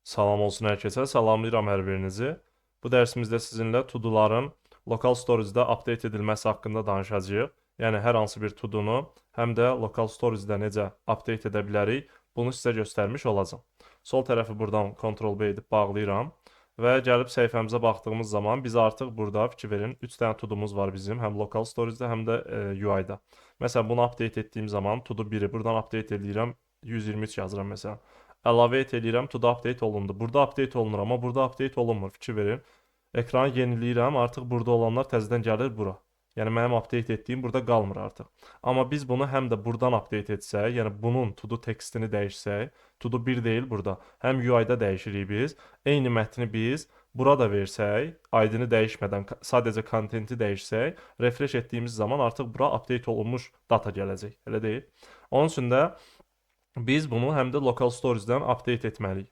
Salam olsun hər kəsə. Salamlayıram hər birinizi. Bu dərsimizdə sizinlə to-do'ların local storage-də update edilməsi haqqında danışacağıq. Yəni hər hansı bir to-do'nu həm də local storage-də necə update edə bilərik, bunu sizə göstərmiş olacağam. Sol tərəfi buradan Ctrl-B edib bağlayıram və gəlib səhifəmizə baxdığımız zaman biz artıq burada fikir verin 3 dənə to-do'muz var bizim, həm local storage-də, həm də UI-da. Məsələn, bunu update etdiyim zaman to-do 1-i buradan update edirəm, 123 yazıram məsələn. Əlavə edirəm, to update olundu. Burada update olunur, amma burada update olunmur. Fikir verin. Ekranı yeniləyirəm, artıq burada olanlar təzədən gəlir bura. Yəni mənim update etdiyim burada qalmır artıq. Amma biz bunu həm də buradan update etsək, yəni bunun to-do tekstini dəyişsək, to-do 1 deyil burada. Həm UI-da dəyişirik biz. Eyni mətni biz burada versək, ID-ni dəyişmədən sadəcə kontenti dəyişsək, refresh etdiyimiz zaman artıq bura update olunmuş data gələcək. Elə deyil. Onun üçün də biz bunu həm də local storage-dən update etməliyik.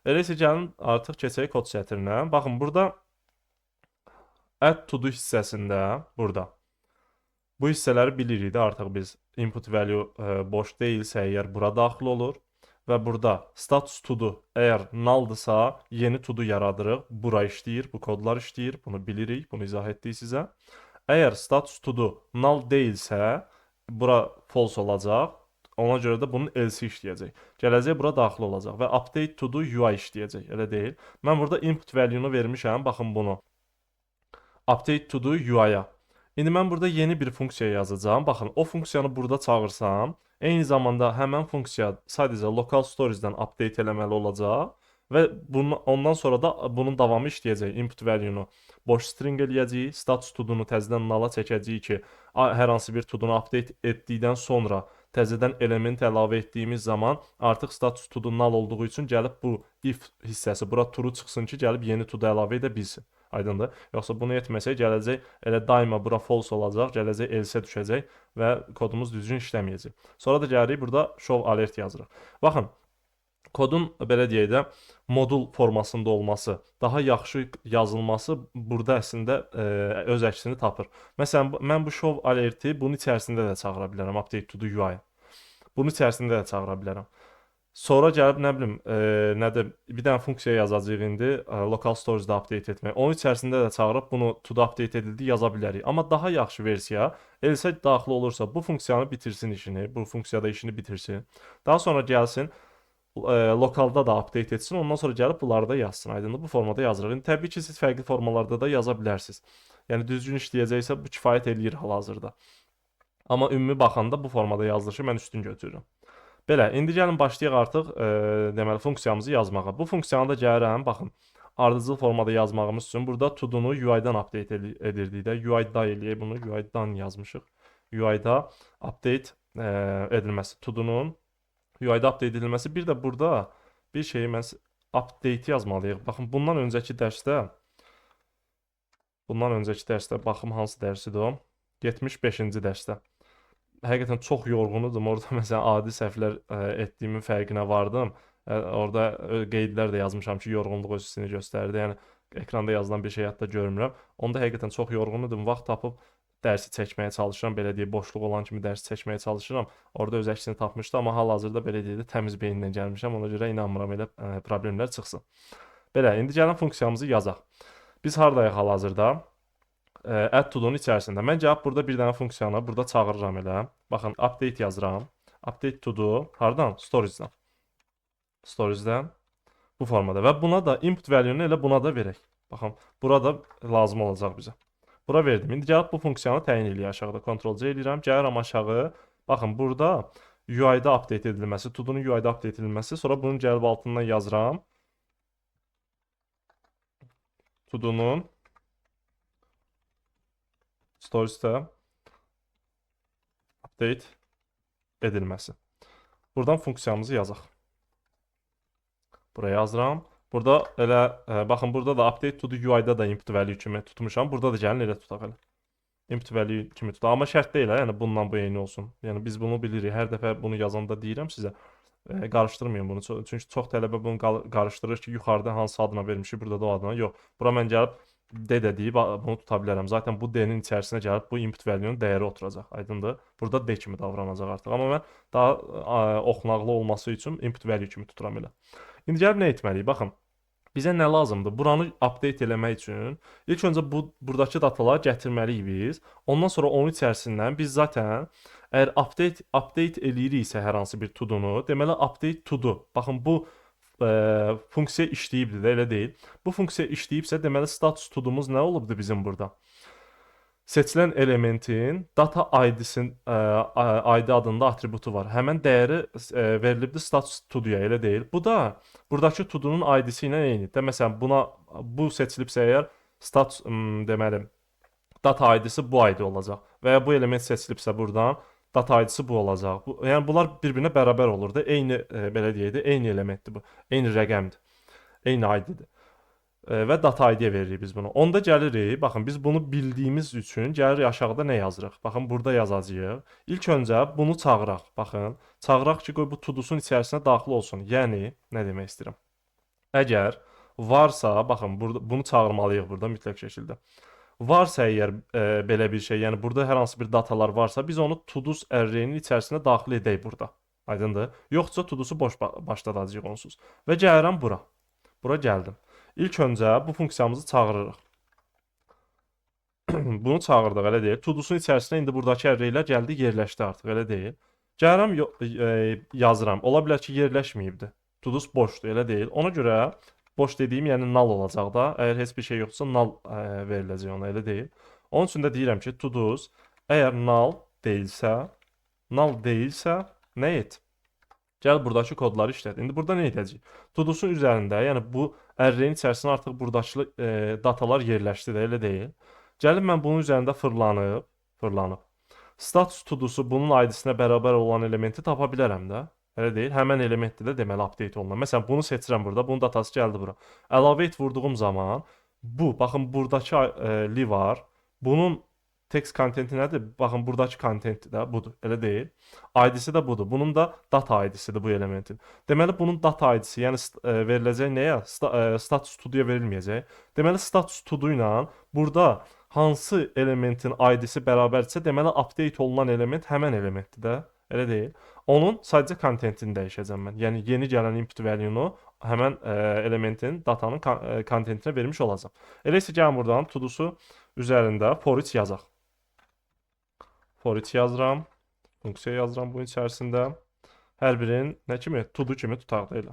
Elə isə gəlin artıq keçək kod sətrinə. Baxın, burada add to do hissəsində burada bu hissələri bilirik də artıq biz. Input value boş deyilsə əgər bura daxil olur və burada status to do əgər null-dırsa yeni to do yaradırıq. Bura işləyir, bu kodlar işləyir. Bunu bilirik, bunu izah etdik sizə. Əgər status to do null deyilsə bura false olacaq. Ona görə də bunun else işləyəcək. Gələcək bura daxil olacaq və update to do UI işləyəcək. Elə deyil. Mən burada input value-nu vermişəm. Baxın bunu. Update to do UI-ya. İndi mən burada yeni bir funksiya yazacağam. Baxın, o funksiyanı burada çağırsam, eyni zamanda həmən funksiya sadəcə local storage-dən update eləməli olacaq və ondan sonra da bunun davamı işləyəcək. Input value-nu boş string eləyəcəyik, status to-do-nu təzədən null-a çəkəcəyik ki, hər hansı bir to-do-nu update etdikdən sonra təzədən element əlavə etdiyimiz zaman artıq status to-do null olduğu üçün gəlib bu if hissəsi bura true çıxsın ki, gəlib yeni to-do əlavə edə bilsin. Aydındır? Yoxsa bunu etməsək gələcək elə daima bura false olacaq, gələcək else düşəcək və kodumuz düzgün işləməyəcək. Sonra da gəlirik burada show alert yazırıq. Baxın, kodun belə deyək də modul formasında olması, daha yaxşı yazılması burada əslində öz əksini tapır. Məsələn, mən bu show alerti bunun içərisində də çağıra bilərəm, update to the UI. Bunun içərisində də çağıra bilərəm. Sonra gəlib nə bilim, nədir, bir dənə funksiya yazacağıq indi, local storage-da update etmək. Onun içərisində də çağırıb bunu to-do update edildi yaza bilərik. Amma daha yaxşı versiya else daxil olursa bu funksiyanı bitirsin işini, bu funksiyada işini bitirsin. Daha sonra gəlsin lokalda da update etsin, ondan sonra gəlib bunları da yazsın. Aydındır, bu formada yazırıq. İndi təbii ki, siz fərqli formalarda da yaza bilərsiniz. Yəni düzgün işləyəcəksə bu kifayət eləyir hal-hazırda. Amma ümumi baxanda bu formada yazılışı mən üstün götürürəm. Belə, indi gəlin başlayaq artıq deməli funksiyamızı yazmağa. Bu funksiyanı da gəlirəm, baxın, ardıcıl formada yazmağımız üçün burada to-do-nu UI-dan update edirdik də. UI-da eləyək bunu, UI-dan yazmışıq. UI-da update edilməsi, to-do-nun UI-da update edilməsi. Bir də burada bir şeyi mən update yazmalıyıq. Baxın, bundan öncəki dərsdə baxım hansı dərsidir o? 75-ci dərsdə. Həqiqətən çox yorğunudum. Orada məsələn adi səhvlər etdiyimin fərqinə vardım. Orada qeydlər də yazmışam ki, yorğunluq öz hissini göstərdi. Yəni ekranda yazılan bir şey hətta görmürəm. Onda həqiqətən çox yorğunudum. Vaxt tapıb dərsi çəkməyə çalışıram. Belə deyək, boşluq olan kimi dərsi çəkməyə çalışıram. Orada öz əksini tapmışdı, amma hal-hazırda belə deyək də təmiz beyinlə gəlmişəm. Ona görə inanmıram elə problemlər çıxsın. Belə, indi gəlin funksiyamızı yazaq. Biz hardayıq hal-hazırda? Add to-do'nun içərisində. Mən gəlib burada bir dənə funksiyanı burada çağırıram elə. Baxın, update yazıram. Update to-do hardan? Storage-dan. Storage-dan bu formada və buna da input value-nu elə buna da verək. Baxın, burada lazım olacaq bizə. Bura verdim. İndi gəlib bu funksiyanı təyin eləyək aşağıda. Ctrl-C eləyirəm. Gəlirəm aşağı. Baxın, burada UI-da update edilməsi, to-do-nun UI-da update edilməsi. Sonra bunun gəlib altından yazıram. To-do-nun storage-də update edilməsi. Buradan funksiyamızı yazaq. Buraya yazıram. Burada elə, baxın, burada da update to the UI-da da input value kimi tutmuşam. Burada da gəlin elə tutaq elə. Input value kimi tutaq. Amma şərt deyil, yəni bundan bu eyni olsun. Yəni biz bunu bilirik. Hər dəfə bunu yazanda deyirəm sizə. Qarışdırmayın bunu. Çünki çox tələbə bunu qarışdırır ki, yuxarıda hansı adına vermişik, burada da o adına. Yox. Bura mən gəlib D də deyib bunu tuta bilərəm. Zaten bu D-nin içərisinə gəlib bu input value-nun dəyəri oturacaq. Aydındır? Burada D kimi davranacaq artıq. Amma mən daha oxunaqlı olması üçün input value kimi tuturam elə. İndi gəlib nə etməliyik? Baxın, bizə nə lazımdır? Buranı update eləmək üçün ilk öncə buradakı dataları gətirməliyik biz. Ondan sonra onun içərisindən biz zaten əgər update eləyiriksə hər hansı bir to-dunu, deməli update to-do. Baxın bu funksiya işləyibdir də, elə deyil. Bu funksiya işləyibsə, deməli status to-dumuz nə olubdu bizim burada? Seçilən elementin data ID-sin ID adında atributu var. Həmin dəyəri verilibdi status to-doya, elə deyil. Bu da buradakı to-donun ID-si ilə eynidir. Məsələn, bu seçilibsə əgər status deməli data ID-si bu ID olacaq və ya bu element seçilibsə burdan data ID-si bu olacaq. Yəni bunlar bir-birinə bərabər olur da. Eyni belə deyək də, eyni elementdir bu. Eyni rəqəmdir. Eyni ID-dir. Və data ID-yə veririk biz bunu. Onda gəlirik, baxın biz bunu bildiyimiz üçün gəlirik aşağıda nə yazırıq? Baxın burada yazacağıq. İlk öncə bunu çağıraq. Baxın, çağıraq ki, qoy bu to-do'sun içərisinə daxil olsun. Yəni nə demək istəyirəm? Əgər varsa, baxın burada bunu çağırmalıyıq burada mütləq şəkildə. Varsa əgər belə bir şey, yəni burada hər hansı bir datalar varsa, biz onu to-do's array-nin içərisinə daxil edək burada. Aydındır? Yoxsa to-do'su boş başladacağıq onsuz. Və gəlirəm bura. Bura gəldim. İlk öncə bu funksiyamızı çağırırıq. Bunu çağırdıq, elə deyil. To-do'sun içərisinə indi buradakı array-lər gəldi, yerləşdi artıq, elə deyil. Gəlirəm yazıram. Ola bilər ki, yerləşməyibdi. To-do's boşdur, elə deyil. Ona görə boş dediyim, yəni null olacaq da. Əgər heç bir şey yoxsa null veriləcək ona, elə deyil. Onun üçün də deyirəm ki, to-do's əgər null deyilsə, nə et? Gəl buradakı kodları işlət. İndi burada nə edəcəyik? To-do'sun üzərində, yəni bu array-in içərisinə artıq buradakı datalar yerləşdi də, elə deyil. Gəlib mən bunun üzərində fırlanıb. Status to-do'su bunun ID-sinə bərabər olan elementi tapa bilərəm də. Elə deyil. Həmən elementdir də deməli update olunan. Məsələn, bunu seçirəm burada. Bunun datası gəldi bura. Əlavə et vurduğum zaman bu, baxın buradakı li var. Bunun text kontenti nədir? Baxın buradakı kontenti də budur. Elə deyil. ID-si də budur. Bunun da data ID-sidir bu elementin. Deməli bunun data ID-si, yəni veriləcək nəyə? Status to-do'ya verilməyəcək. Deməli status to-do ilə burada hansı elementin ID-si bərabərdirsə, deməli update olunan element həmən elementdir də. Elə deyil. Onun sadəcə kontentini dəyişəcəm mən. Yəni yeni gələn input value-nu həmən elementin datanın kontentinə vermiş olacaq. Elə isə gəlin buradan to-do'su üzərində for each yazaq. For each yazıram. Funksiya yazıram bunun içərisində. Hər birinin nə kimi? To-do kimi tutaq da elə.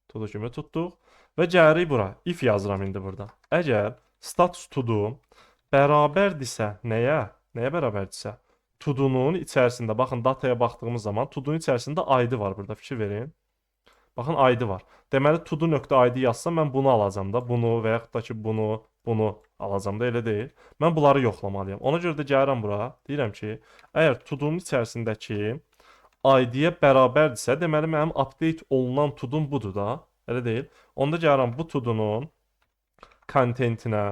To-do kimi tutduq. Və gəlirik bura. If yazıram indi burada. Əgər status to-do bərabərdirsə nəyə? Nəyə bərabərdirsə? To-do'nun içərisində, baxın dataya baxdığımız zaman to-do'nun içərisində ID var burada, fikir verin. Baxın ID var. Deməli to-do.id yazsam mən bunu alacam da, bunu və yaxud da ki bunu alacam da, elə deyil. Mən bunları yoxlamalıyam. Ona görə də gəlirəm bura, deyirəm ki, əgər to-do'nun içərisindəki ID-yə bərabərdirsə, deməli mənim update olunan to-do'm budur da, elə deyil. Onda gəlirəm bu to-do'nun kontentinə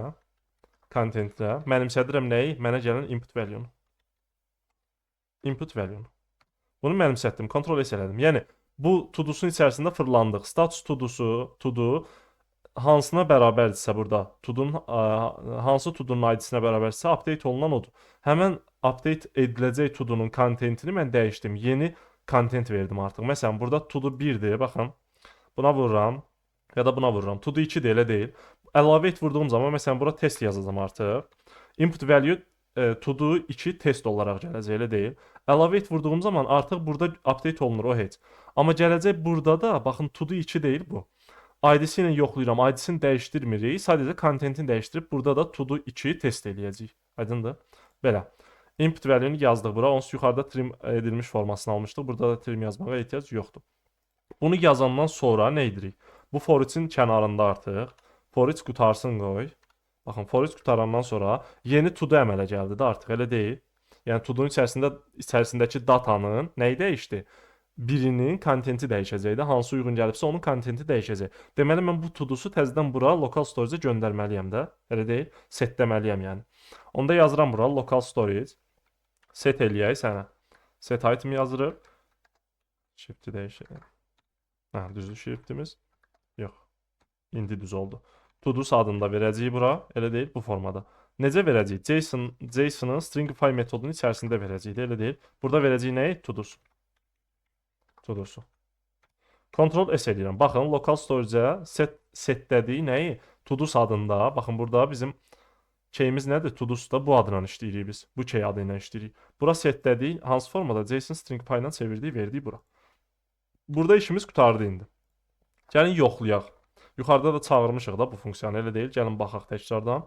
mənimsədirəm nəyi? Mənə gələn input value-nu. Bunu mənimsətdim, kontrol S elədim. Yəni bu to-do'sun içərisində fırlandıq. Status to-do hansına bərabərdirsə burada, hansı to-do'nun ID-sinə bərabərdirsə update olunan odur. Həmən update ediləcək to-do'nun kontentini mən dəyişdim. Yeni kontent verdim artıq. Məsələn, burada to-do 1-dir, baxın. Buna vururam ya da buna vururam. To-do 2-dir, elə deyil. Əlavə et vurduğum zaman, məsələn, bura test yazacağam artıq. Input value to-do 2 test olaraq gələcək, elə deyil. Əlavə et vurduğum zaman artıq burada update olunur o heç. Amma gələcək burada da, baxın to-do 2 deyil bu. ID-si ilə yoxlayıram, ID-sini dəyişdirmirik, sadəcə kontentini dəyişdirib burada da to-do 2 test eləyəcəyik. Aydındır? Belə. Input value-nu yazdıq bura, onsuz yuxarıda trim edilmiş formasını almışdıq. Burada da trim yazmağa ehtiyac yoxdur. Bunu yazandan sonra nə edirik? Bu for each-in kənarında artıq for each qutarsın qoy. Baxın, for each qutarandan sonra yeni to-do əmələ gəldi də artıq, elə deyil. Yəni to-do'nun içərisindəki datanın nəyi dəyişdi? Birinin kontenti dəyişəcək də, hansı uyğun gəlibsə onun kontenti dəyişəcək. Deməli mən bu to-do'su təzədən bura local storage-ə göndərməliyəm də, elə deyil. Setləməliyəm yəni. Onda yazıram bura local storage. Set eləyək sənə. Set item yazırıq. Shift-i dəyişək. Hə, düzdür shift-imiz? Yox. İndi düz oldu. To-do's adında verəcəyik bura, elə deyil, bu formada. Necə verəcəyik? JSON-ın stringify metodunun içərisində verəcəyik, elə deyil. Burada verəcəyik nəyi? To-do's. Ctrl S edirəm. Baxın, local storage-ə setlədiyi nəyi? Tudus adında. Baxın, burada bizim şeyimiz nədir? Tudusda bu adla işləyirik biz. Bu key adı ilə işləyirik. Bura setlədiyi hansı formada? JSON string pay ilə çevirdiyi, verdiyi bura. Burada işimiz qurtardı indi. Gəlin yoxlayaq. Yuxarıda da çağırmışıq da bu funksiyanı, elə deyil. Gəlin baxaq təkrardan.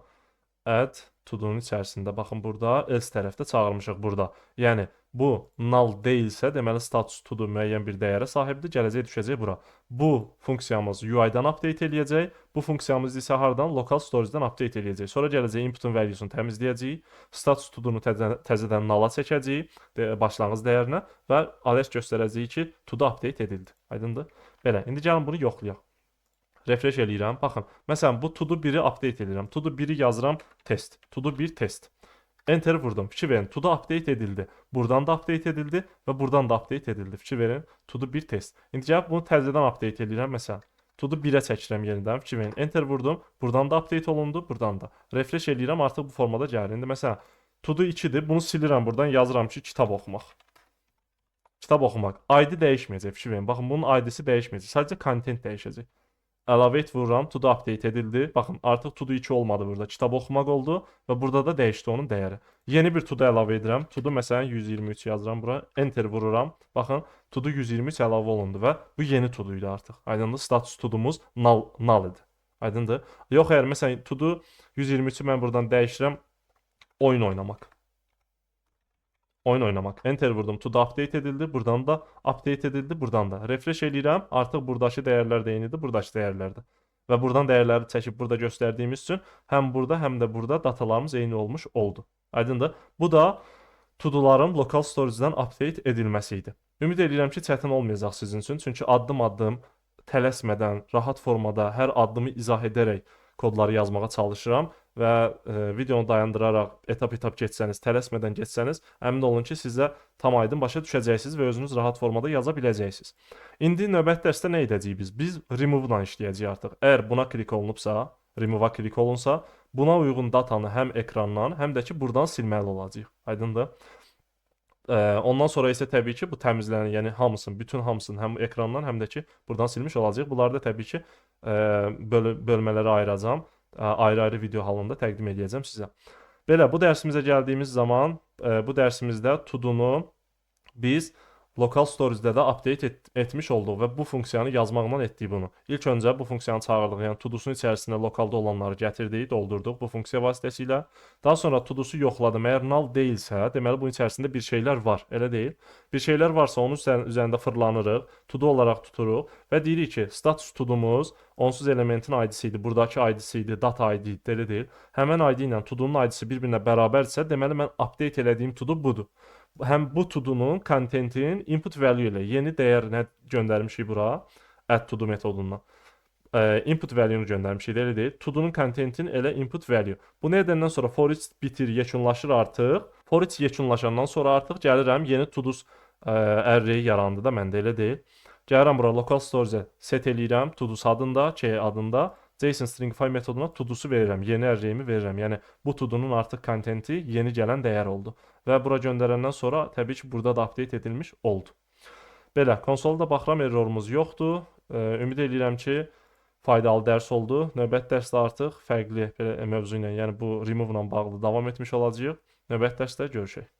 Add to-do'nun içərisində. Baxın, burada else tərəfdə çağırmışıq burada. Yəni, bu null deyilsə, deməli status to-do müəyyən bir dəyərə sahibdir. Gələcək düşəcək bura. Bu funksiyamız UI-dan update eləyəcək. Bu funksiyamız isə hardan? Local storage-dan update eləyəcək. Sonra gələcək input-un value-sunu təmizləyəcəyik. Status to-do'nu təzədən null-a çəkəcəyik, başlanğıc dəyərinə və alert göstərəcəyik ki, to-do update edildi. Aydındır? Belə, indi gəlin bunu yoxlayaq. Refresh eləyirəm. Baxın, məsələn, bu to-do 1-i update edirəm. To-do 1-i yazıram test. To-do 1 test. Enter vurdum. Fikir verin. To-do update edildi. Buradan da update edildi və buradan da update edildi. Fikir verin. To-do 1 test. İndi gəlib bunu təzədən update edirəm. Məsələn, to-do 1-ə çəkirəm yenidən. Fikir verin. Enter vurdum. Buradan da update olundu. Buradan da. Refresh eləyirəm. Artıq bu formada gəlir. İndi məsələn, to-do 2-dir. Bunu silirəm buradan. Yazıram ki, kitab oxumaq. Kitab oxumaq. ID dəyişməyəcək. Fikir verin. Baxın, bunun ID-si dəyişməyəcək. Sadəcə content dəyişəcək. Əlavə et vururam, to-do update edildi. Baxın, artıq to-do 2 olmadı burada. Kitab oxumaq oldu və burada da dəyişdi onun dəyəri. Yeni bir to-do əlavə edirəm. To-do məsələn 123 yazıram bura. Enter vururam. Baxın, to-do 123 əlavə olundu və bu yeni to-do idi artıq. Aydındır? Status to-do'muz null idi. Aydındır? Yox, əgər məsələn to-do 123-ü mən buradan dəyişirəm. Oyun oynamaq. Oyun oynamaq. Enter vurdum. To-do update edildi. Buradan da update edildi. Buradan da. Refresh eləyirəm. Artıq buradakı dəyərlər də eynidir. Buradakı dəyərlər də. Və buradan dəyərləri çəkib burada göstərdiyimiz üçün həm burada, həm də burada datalarımız eyni olmuş oldu. Aydındır? Bu da to-do'ların local storage-dan update edilməsi idi. Ümid edirəm ki, çətin olmayacaq sizin üçün. Çünki addım-addım, tələsmədən, rahat formada hər addımı izah edərək kodları yazmağa çalışıram və videonu dayandıraraq etap-etap keçsəniz, tələsmədən keçsəniz, əmin olun ki, sizə tam aydın başa düşəcəksiniz və özünüz rahat formada yaza biləcəksiniz. İndi növbəti dərsdə nə edəcəyik biz? Biz remove-la işləyəcəyik artıq. Əgər buna klik olunubsa, remove-a klik olunsa, buna uyğun datanı həm ekrandan, həm də ki, buradan silməli olacağıq. Aydındır? Ondan sonra isə təbii ki, bu təmizlənir, yəni hamısını, bütün hamısını həm ekrandan, həm də ki, buradan silmiş olacağıq. Bunları da təbii ki, bölmələrə ayıracağam. Ayrı-ayrı video halında təqdim edəcəm sizə. Belə, bu dərsimizə gəldiyimiz zaman, bu dərsimizdə to-do'nu biz local storage-də də update etmiş olduq və bu funksiyanı yazmaqla etdik bunu. İlk öncə bu funksiyanı çağırdıq, yəni to-do'sun içərisində lokalda olanları gətirdik, doldurduq bu funksiya vasitəsilə. Daha sonra to-do'su yoxladım. Əgər null deyilsə, deməli bunun içərisində bir şeylər var, elə deyil. Bir şeylər varsa onun üzərində fırlanırıq, to-do olaraq tuturuq və deyirik ki, status to-do'muz onsuz elementin ID-si idi, buradakı ID-si idi, data ID idi, elə deyil. Həmən ID ilə to-do'nun ID-si bir-birinə bərabərdirsə, deməli mən update elədiyim to-do budur. Həm bu to-do'nun content-in input value ilə yeni dəyərinə göndərmişik bura, add to-do metodundan. Input value-nu göndərmişik, elə deyil. To-do'nun content-in elə input value. Bunu edəndən sonra for each bitir, yekunlaşır artıq. For each yekunlaşandan sonra artıq gəlirəm, yeni to-do's array yarandı da məndə, elə deyil. Gəlirəm bura local storage-ə set eləyirəm, to-do's adında, key adında. JSON stringify metoduna to-do'su verirəm, yeni array-mi verirəm. Yəni bu to-do'nun artıq contenti yeni gələn dəyər oldu. Və bura göndərəndən sonra təbii ki, burada da update edilmiş oldu. Belə, konsolda baxıram, errorumuz yoxdur. Ümid edirəm ki, faydalı dərs oldu. Növbəti dərsdə artıq fərqli mövzu ilə, yəni bu remove ilə bağlı davam etmiş olacağıq. Növbəti dərsdə görüşək.